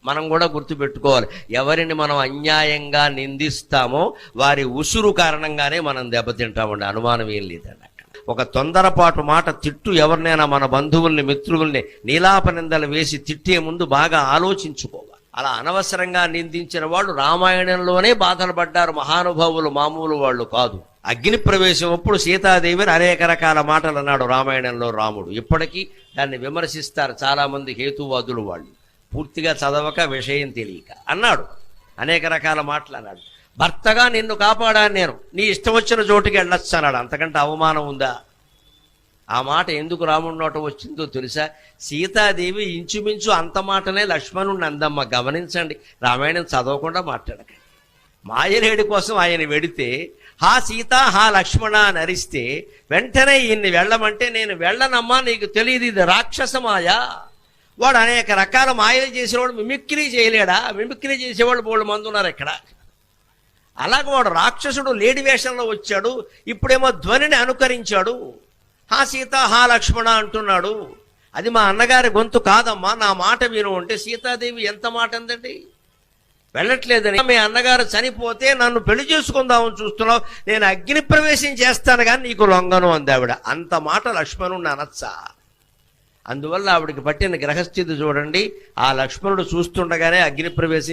మనం కూడా గుర్తుపెట్టుకోవాలి. ఎవరిని మనం అన్యాయంగా నిందిస్తామో వారి ఉసురు కారణంగానే మనం దెబ్బతింటామండి, అనుమానం ఏం లేదండి. ఒక తొందరపాటు మాట తిట్టు ఎవరినైనా మన బంధువుల్ని మిత్రుల్ని నీలాపనిందలు వేసి తిట్టే ముందు బాగా ఆలోచించుకోవాలి. అలా అనవసరంగా నిందించిన వాళ్ళు రామాయణంలోనే బాధలు పడ్డారు మహానుభావులు, మామూలు వాళ్ళు కాదు. అగ్ని ప్రవేశం అప్పుడు సీతాదేవిని అనేక రకాల మాటలు అన్నాడు రామాయణంలో రాముడు. ఇప్పటికీ దాన్ని విమర్శిస్తారు చాలామంది హేతువాదులు, వాళ్ళు పూర్తిగా చదవక విషయం తెలియక అన్నాడు, అనేక రకాల మాటలు అన్నాడు. భర్తగా నిన్ను కాపాడాను నేను, నీ ఇష్టం వచ్చిన చోటుకి వెళ్ళొచ్చు అన్నాడు. అంతకంటే అవమానం ఉందా? ఆ మాట ఎందుకు రాముడి నోట వచ్చిందో తెలుసా? సీతాదేవి ఇంచుమించు అంత మాటనే లక్ష్మణుడిని అందమ్మ. గమనించండి, రామాయణం చదవకుండా మాట్లాడక. మాయలేడి కోసం ఆయన వెడితే హా సీత హా లక్ష్మణ అని అరిస్తే వెంటనే ఈయన్ని వెళ్ళమంటే నేను వెళ్ళనమ్మా, నీకు తెలియదు ఇది రాక్షస మాయ. వాడు అనేక రకాల మాయలు చేసేవాడు మిమిక్రీ చేయలేడా? మిమిక్రీ చేసేవాళ్ళు బోళ్ళు మంది ఉన్నారు ఇక్కడ. అలాగే వాడు రాక్షసుడు లేడి వేషంలో వచ్చాడు, ఇప్పుడేమో ధ్వనిని అనుకరించాడు. హా సీత హా లక్ష్మణ అంటున్నాడు. అది మా అన్నగారి గొంతు కాదమ్మా, నా మాట విను అంటే సీతాదేవి ఎంత మాట అందండి. వెళ్ళట్లేదని, మీ అన్నగారు చనిపోతే నన్ను పెళ్లి చేసుకుందామని చూస్తున్నావు, నేను అగ్ని ప్రవేశం చేస్తాను కానీ నీకు లొంగను అంది ఆవిడ. అంత మాట లక్ష్మణుడిని అనొచ్చా? అందువల్ల ఆవిడికి పట్టిన గ్రహస్థితి చూడండి. ఆ లక్ష్మణుడు చూస్తుండగానే అగ్ని ప్రవేశం